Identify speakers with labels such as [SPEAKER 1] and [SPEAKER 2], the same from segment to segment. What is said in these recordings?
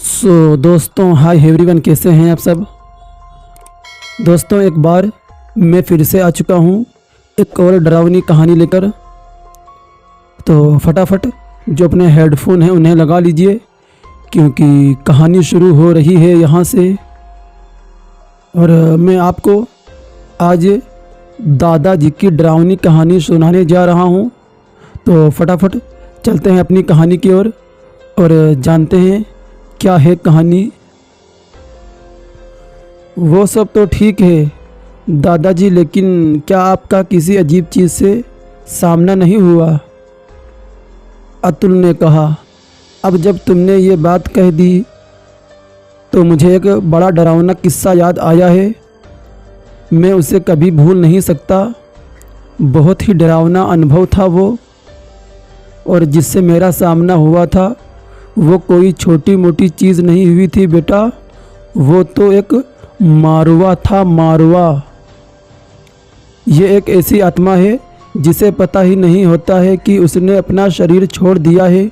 [SPEAKER 1] दोस्तों hi everyone, कैसे हैं आप सब। दोस्तों एक बार मैं फिर से आ चुका हूँ एक और डरावनी कहानी लेकर। तो फटाफट जो अपने हेडफोन हैं उन्हें लगा लीजिए, क्योंकि कहानी शुरू हो रही है यहाँ से। और मैं आपको आज दादाजी की डरावनी कहानी सुनाने जा रहा हूँ। तो फटाफट चलते हैं अपनी कहानी की ओर और जानते हैं क्या है कहानी। वो सब तो ठीक है दादाजी, लेकिन क्या आपका किसी अजीब चीज़ से सामना नहीं हुआ? अतुल ने कहा। अब जब तुमने ये बात कह दी तो मुझे एक बड़ा डरावना किस्सा याद आया है। मैं उसे कभी भूल नहीं सकता। बहुत ही डरावना अनुभव था वो, और जिससे मेरा सामना हुआ था वो कोई छोटी मोटी चीज़ नहीं हुई थी बेटा। वो तो एक मारवा था, मारवा। ये एक ऐसी आत्मा है जिसे पता ही नहीं होता है कि उसने अपना शरीर छोड़ दिया है।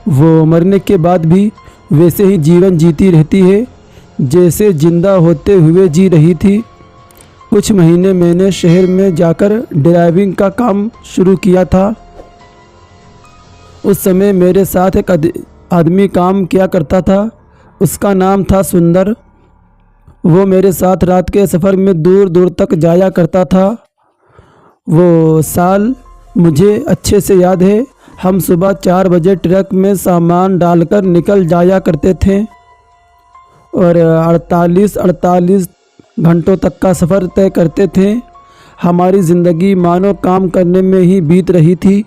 [SPEAKER 1] वो मरने के बाद भी वैसे ही जीवन जीती रहती है जैसे जिंदा होते हुए जी रही थी। कुछ महीने मैंने शहर में जाकर ड्राइविंग का काम शुरू किया था। उस समय मेरे साथ एक आदमी काम किया करता था। उसका नाम था सुंदर। वो मेरे साथ रात के सफ़र में दूर दूर तक जाया करता था। वो साल मुझे अच्छे से याद है। हम सुबह 4 बजे ट्रक में सामान डालकर निकल जाया करते थे और 48 घंटों तक का सफ़र तय करते थे। हमारी ज़िंदगी मानो काम करने में ही बीत रही थी।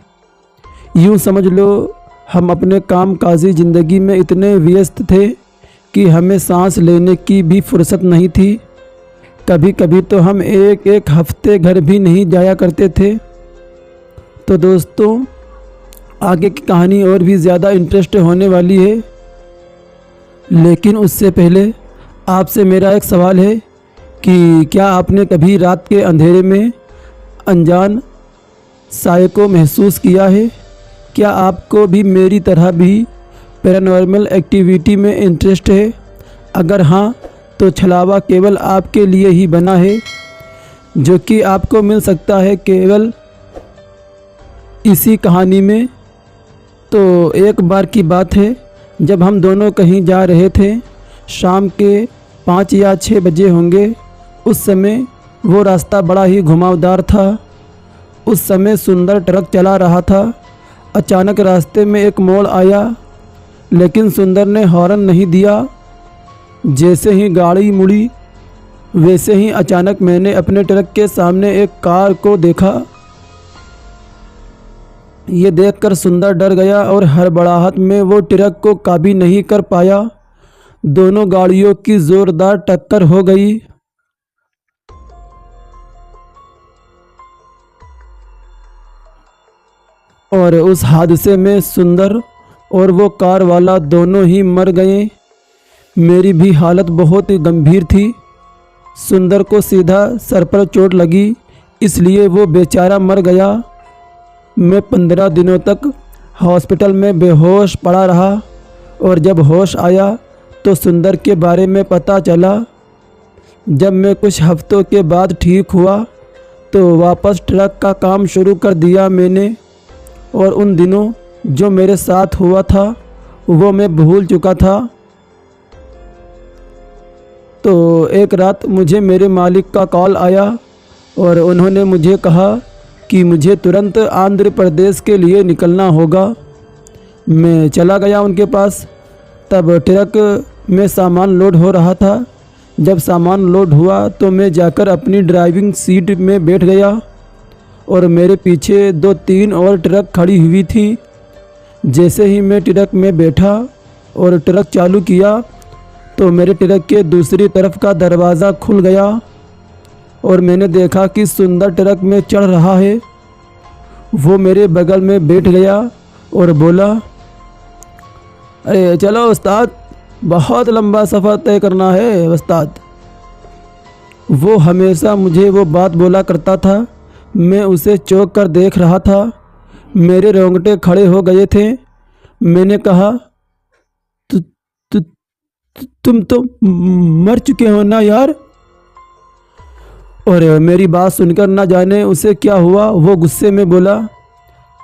[SPEAKER 1] यूँ समझ लो हम अपने कामकाजी ज़िंदगी में इतने व्यस्त थे कि हमें सांस लेने की भी फुर्सत नहीं थी। कभी कभी तो हम एक हफ्ते घर भी नहीं जाया करते थे। तो दोस्तों आगे की कहानी और भी ज़्यादा इंटरेस्ट होने वाली है, लेकिन उससे पहले आपसे मेरा एक सवाल है कि क्या आपने कभी रात के अंधेरे में अनजान साए को महसूस किया है? क्या आपको भी मेरी तरह भी पैरानॉर्मल एक्टिविटी में इंटरेस्ट है? अगर हाँ तो छलावा केवल आपके लिए ही बना है, जो कि आपको मिल सकता है केवल इसी कहानी में। तो एक बार की बात है, जब हम दोनों कहीं जा रहे थे। शाम के 5 या 6 बजे होंगे। उस समय वो रास्ता बड़ा ही घुमावदार था। उस समय सुंदर ट्रक चला रहा था। अचानक रास्ते में एक मोड़ आया, लेकिन सुंदर ने हॉर्न नहीं दिया। जैसे ही गाड़ी मुड़ी वैसे ही अचानक मैंने अपने ट्रक के सामने एक कार को देखा। ये देखकर सुंदर डर गया और हड़बड़ाहट में वो ट्रक को काबू नहीं कर पाया। दोनों गाड़ियों की जोरदार टक्कर हो गई। और उस हादसे में सुंदर और वो कार वाला दोनों ही मर गए। मेरी भी हालत बहुत ही गंभीर थी। सुंदर को सीधा सर पर चोट लगी, इसलिए वो बेचारा मर गया। मैं 15 दिनों तक हॉस्पिटल में बेहोश पड़ा रहा, और जब होश आया तो सुंदर के बारे में पता चला। जब मैं कुछ हफ्तों के बाद ठीक हुआ तो वापस ट्रक का काम शुरू कर दिया मैंने, और उन दिनों जो मेरे साथ हुआ था वो मैं भूल चुका था। तो एक रात मुझे मेरे मालिक का कॉल आया और उन्होंने मुझे कहा कि मुझे तुरंत आंध्र प्रदेश के लिए निकलना होगा। मैं चला गया उनके पास। तब ट्रक में सामान लोड हो रहा था। जब सामान लोड हुआ तो मैं जाकर अपनी ड्राइविंग सीट में बैठ गया, और मेरे पीछे 2-3 और ट्रक खड़ी हुई थी। जैसे ही मैं ट्रक में बैठा और ट्रक चालू किया तो मेरे ट्रक के दूसरी तरफ का दरवाज़ा खुल गया, और मैंने देखा कि सुंदर ट्रक में चढ़ रहा है। वो मेरे बगल में बैठ गया और बोला, अरे चलो उस्ताद, बहुत लंबा सफ़र तय करना है उस्ताद। वो हमेशा मुझे वो बात बोला करता था। मैं उसे चौंक कर देख रहा था। मेरे रोंगटे खड़े हो गए थे। मैंने कहा, तुम तो मर चुके हो ना यार। और मेरी बात सुनकर ना जाने उसे क्या हुआ, वो गुस्से में बोला,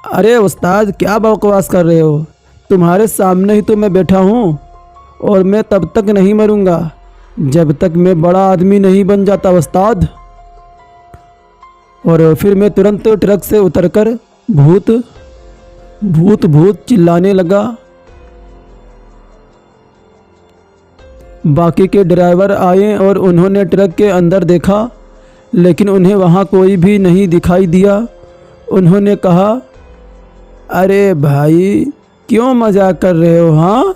[SPEAKER 1] अरे उस्ताद क्या बकवास कर रहे हो, तुम्हारे सामने ही तो मैं बैठा हूँ और मैं तब तक नहीं मरूंगा जब तक मैं बड़ा आदमी नहीं बन जाता उस्ताद। और फिर मैं तुरंत ट्रक से उतरकर भूत भूत भूत चिल्लाने लगा। बाकी के ड्राइवर आए और उन्होंने ट्रक के अंदर देखा, लेकिन उन्हें वहाँ कोई भी नहीं दिखाई दिया। उन्होंने कहा, अरे भाई क्यों मजाक कर रहे हो, हाँ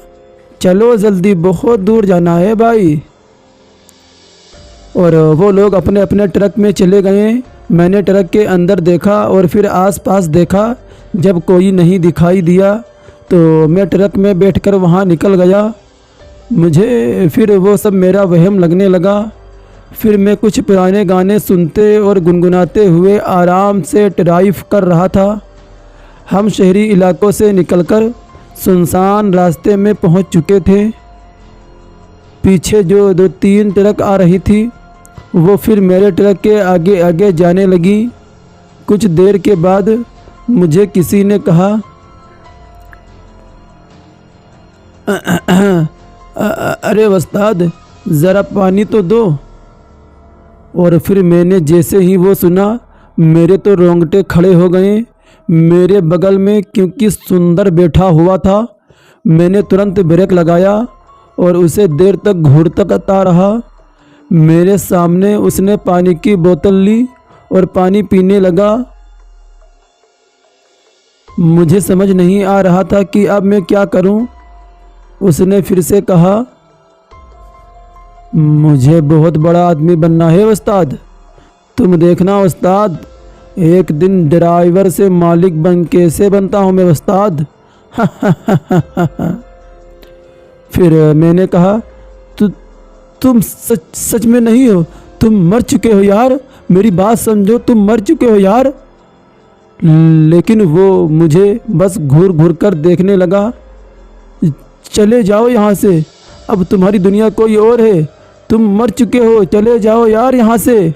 [SPEAKER 1] चलो जल्दी, बहुत दूर जाना है भाई। और वो लोग अपने अपने ट्रक में चले गए। मैंने ट्रक के अंदर देखा और फिर आसपास देखा। जब कोई नहीं दिखाई दिया तो मैं ट्रक में बैठकर वहाँ निकल गया। मुझे फिर वो सब मेरा वहम लगने लगा। फिर मैं कुछ पुराने गाने सुनते और गुनगुनाते हुए आराम से ड्राइव कर रहा था। हम शहरी इलाकों से निकलकर सुनसान रास्ते में पहुंच चुके थे। पीछे जो 2-3 ट्रक आ रही थी वो फिर मेरे ट्रक के आगे आगे जाने लगी। कुछ देर के बाद मुझे किसी ने कहा, अरे उस्ताद ज़रा पानी तो दो। और फिर मैंने जैसे ही वो सुना मेरे तो रोंगटे खड़े हो गए। मेरे बगल में क्योंकि सुंदर बैठा हुआ था, मैंने तुरंत ब्रेक लगाया और उसे देर तक घूरता रहा। मेरे सामने उसने पानी की बोतल ली और पानी पीने लगा। मुझे समझ नहीं आ रहा था कि अब मैं क्या करूं। उसने फिर से कहा, मुझे बहुत बड़ा आदमी बनना है उस्ताद, तुम देखना उस्ताद, एक दिन ड्राइवर से मालिक बन कैसे बनता हूँ मैं उस्ताद। फिर मैंने कहा, तुम सच में नहीं हो, तुम मर चुके हो यार, मेरी बात समझो, तुम मर चुके हो यार। लेकिन वो मुझे बस घूर घूर कर देखने लगा। चले जाओ यहाँ से, अब तुम्हारी दुनिया कोई और है, तुम मर चुके हो, चले जाओ यार यहाँ से।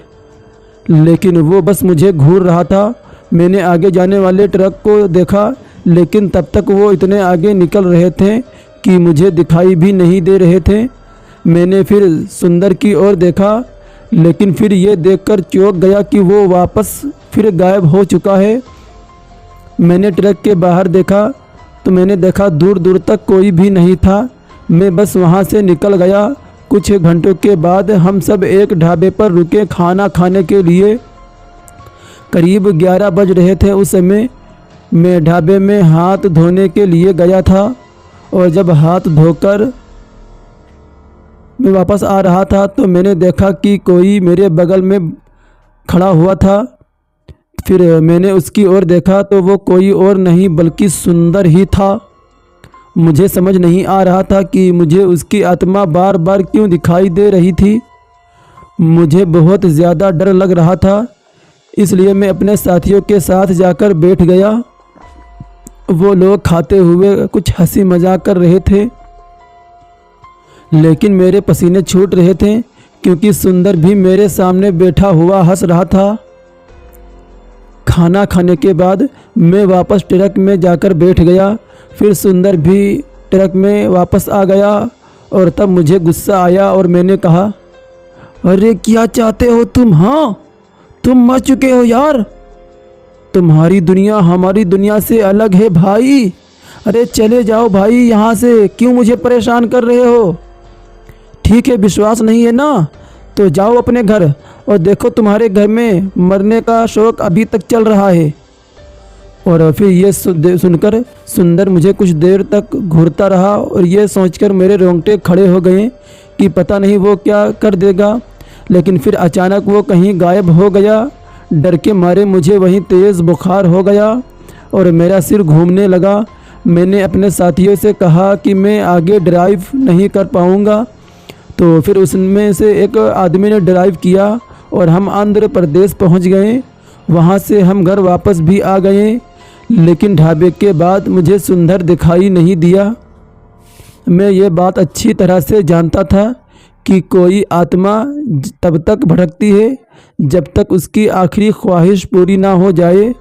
[SPEAKER 1] लेकिन वो बस मुझे घूर रहा था। मैंने आगे जाने वाले ट्रक को देखा, लेकिन तब तक वो इतने आगे निकल रहे थे कि मुझे दिखाई भी नहीं दे रहे थे। मैंने फिर सुंदर की ओर देखा, लेकिन फिर ये देखकर चौंक गया कि वो वापस फिर गायब हो चुका है। मैंने ट्रक के बाहर देखा तो मैंने देखा दूर दूर तक कोई भी नहीं था। मैं बस वहाँ से निकल गया। कुछ घंटों के बाद हम सब एक ढाबे पर रुके खाना खाने के लिए। करीब 11 बज रहे थे उस समय। मैं ढाबे में हाथ धोने के लिए गया था और जब हाथ धोकर मैं वापस आ रहा था तो मैंने देखा कि कोई मेरे बगल में खड़ा हुआ था। फिर मैंने उसकी ओर देखा तो वो कोई और नहीं बल्कि सुंदर ही था। मुझे समझ नहीं आ रहा था कि मुझे उसकी आत्मा बार बार क्यों दिखाई दे रही थी। मुझे बहुत ज़्यादा डर लग रहा था, इसलिए मैं अपने साथियों के साथ जाकर बैठ गया। वो लोग खाते हुए कुछ हंसी मजाक कर रहे थे, लेकिन मेरे पसीने छूट रहे थे क्योंकि सुंदर भी मेरे सामने बैठा हुआ हंस रहा था। खाना खाने के बाद मैं वापस ट्रक में जाकर बैठ गया। फिर सुंदर भी ट्रक में वापस आ गया और तब मुझे गुस्सा आया और मैंने कहा, अरे क्या चाहते हो तुम, हाँ तुम मर चुके हो यार, तुम्हारी दुनिया हमारी दुनिया से अलग है भाई। अरे चले जाओ भाई यहाँ से, क्यों मुझे परेशान कर रहे हो। ठीक है, विश्वास नहीं है ना तो जाओ अपने घर और देखो तुम्हारे घर में मरने का शौक अभी तक चल रहा है। और फिर ये सुनकर सुंदर मुझे कुछ देर तक घूरता रहा और ये सोचकर मेरे रोंगटे खड़े हो गए कि पता नहीं वो क्या कर देगा। लेकिन फिर अचानक वो कहीं गायब हो गया। डर के मारे मुझे वहीं तेज़ बुखार हो गया और मेरा सिर घूमने लगा। मैंने अपने साथियों से कहा कि मैं आगे ड्राइव नहीं कर पाऊँगा। तो फिर उसमें से एक आदमी ने ड्राइव किया और हम आंध्र प्रदेश पहुंच गए। वहां से हम घर वापस भी आ गए, लेकिन ढाबे के बाद मुझे सुंदर दिखाई नहीं दिया। मैं ये बात अच्छी तरह से जानता था कि कोई आत्मा तब तक भटकती है जब तक उसकी आखिरी ख्वाहिश पूरी ना हो जाए,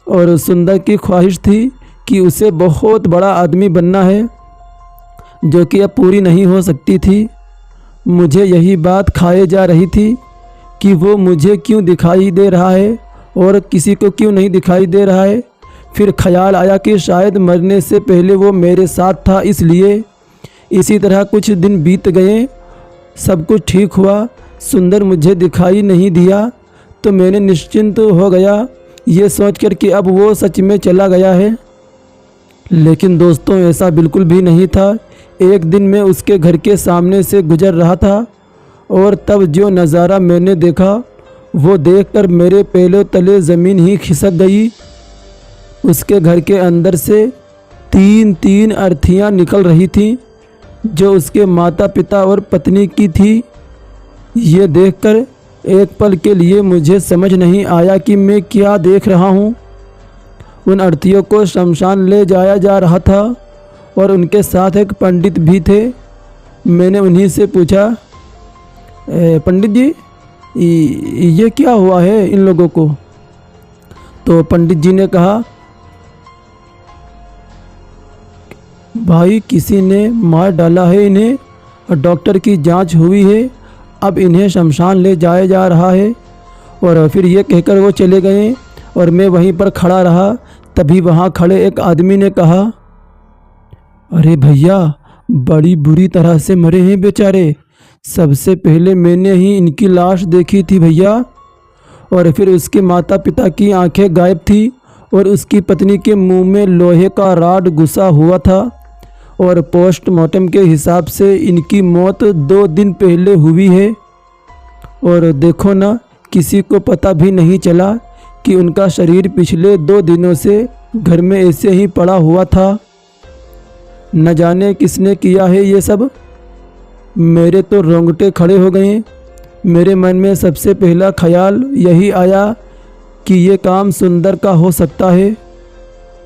[SPEAKER 1] और सुंदर की ख्वाहिश थी कि उसे बहुत बड़ा आदमी बनना है, जो कि अब पूरी नहीं हो सकती थी। मुझे यही बात खाए जा रही थी कि वो मुझे क्यों दिखाई दे रहा है और किसी को क्यों नहीं दिखाई दे रहा है। फिर ख्याल आया कि शायद मरने से पहले वो मेरे साथ था, इसलिए। इसी तरह कुछ दिन बीत गए, सब कुछ ठीक हुआ। सुंदर मुझे दिखाई नहीं दिया तो मैंने निश्चिंत हो गया, ये सोचकर कि अब वो सच में चला गया है। लेकिन दोस्तों, ऐसा बिल्कुल भी नहीं था। एक दिन मैं उसके घर के सामने से गुजर रहा था और तब जो नज़ारा मैंने देखा वो देखकर मेरे पैरों तले ज़मीन ही खिसक गई। उसके घर के अंदर से तीन अर्थियां निकल रही थीं, जो उसके माता पिता और पत्नी की थी। ये देखकर एक पल के लिए मुझे समझ नहीं आया कि मैं क्या देख रहा हूँ। उन अर्थियों को शमशान ले जाया जा रहा था और उनके साथ एक पंडित भी थे। मैंने उन्हीं से पूछा, पंडित जी, ये क्या हुआ है इन लोगों को? तो पंडित जी ने कहा, भाई किसी ने मार डाला है इन्हें और डॉक्टर की जांच हुई है, अब इन्हें शमशान ले जाया जा रहा है। और फिर ये कहकर वो चले गए और मैं वहीं पर खड़ा रहा। तभी वहाँ खड़े एक आदमी ने कहा, अरे भैया, बड़ी बुरी तरह से मरे हैं बेचारे। सबसे पहले मैंने ही इनकी लाश देखी थी भैया। और फिर उसके माता पिता की आंखें गायब थी और उसकी पत्नी के मुंह में लोहे का राड घुसा हुआ था और पोस्टमार्टम के हिसाब से इनकी मौत 2 दिन पहले हुई है। और देखो ना, किसी को पता भी नहीं चला कि उनका शरीर पिछले 2 दिनों से घर में ऐसे ही पड़ा हुआ था। न जाने किसने किया है ये सब। मेरे तो रोंगटे खड़े हो गए। मेरे मन में सबसे पहला ख्याल यही आया कि ये काम सुंदर का हो सकता है।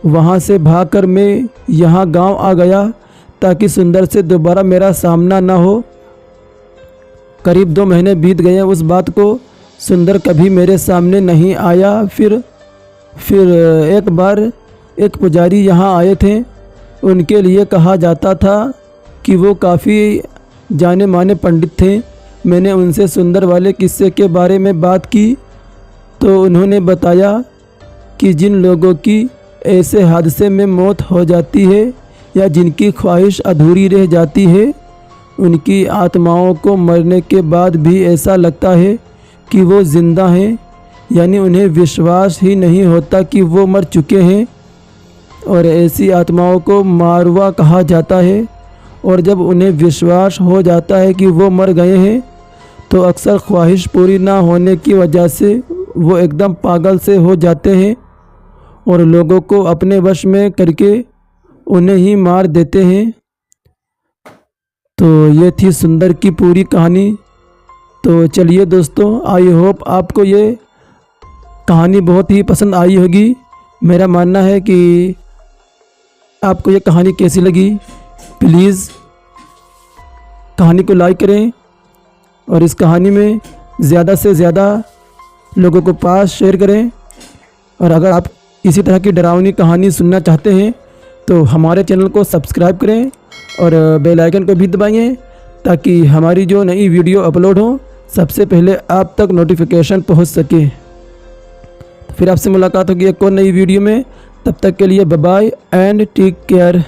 [SPEAKER 1] वहाँ से भागकर मैं यहाँ गांव आ गया ताकि सुंदर से दोबारा मेरा सामना ना हो। करीब 2 महीने बीत गए उस बात को। सुंदर कभी मेरे सामने नहीं आया। फिर एक बार एक पुजारी यहाँ आए थे। उनके लिए कहा जाता था कि वो काफ़ी जाने माने पंडित थे। मैंने उनसे सुंदर वाले किस्से के बारे में बात की तो उन्होंने बताया कि जिन लोगों की ऐसे हादसे में मौत हो जाती है या जिनकी ख्वाहिश अधूरी रह जाती है, उनकी आत्माओं को मरने के बाद भी ऐसा लगता है कि वो ज़िंदा हैं, यानी उन्हें विश्वास ही नहीं होता कि वो मर चुके हैं। और ऐसी आत्माओं को मारवा कहा जाता है। और जब उन्हें विश्वास हो जाता है कि वो मर गए हैं तो अक्सर ख्वाहिश पूरी ना होने की वजह से वो एकदम पागल से हो जाते हैं और लोगों को अपने वश में करके उन्हें ही मार देते हैं। तो ये थी सुंदर की पूरी कहानी। तो चलिए दोस्तों, आई होप आपको ये कहानी बहुत ही पसंद आई होगी। मेरा मानना है कि आपको ये कहानी कैसी लगी। प्लीज़ कहानी को लाइक करें और इस कहानी में ज़्यादा से ज़्यादा लोगों को पास शेयर करें। और अगर आप इसी तरह की डरावनी कहानी सुनना चाहते हैं तो हमारे चैनल को सब्सक्राइब करें और बेल आइकन को भी दबाइए ताकि हमारी जो नई वीडियो अपलोड हो सबसे पहले आप तक नोटिफिकेशन पहुंच सके। तो फिर आपसे मुलाकात होगी एक और नई वीडियो में। तब तक के लिए bye bye and take care.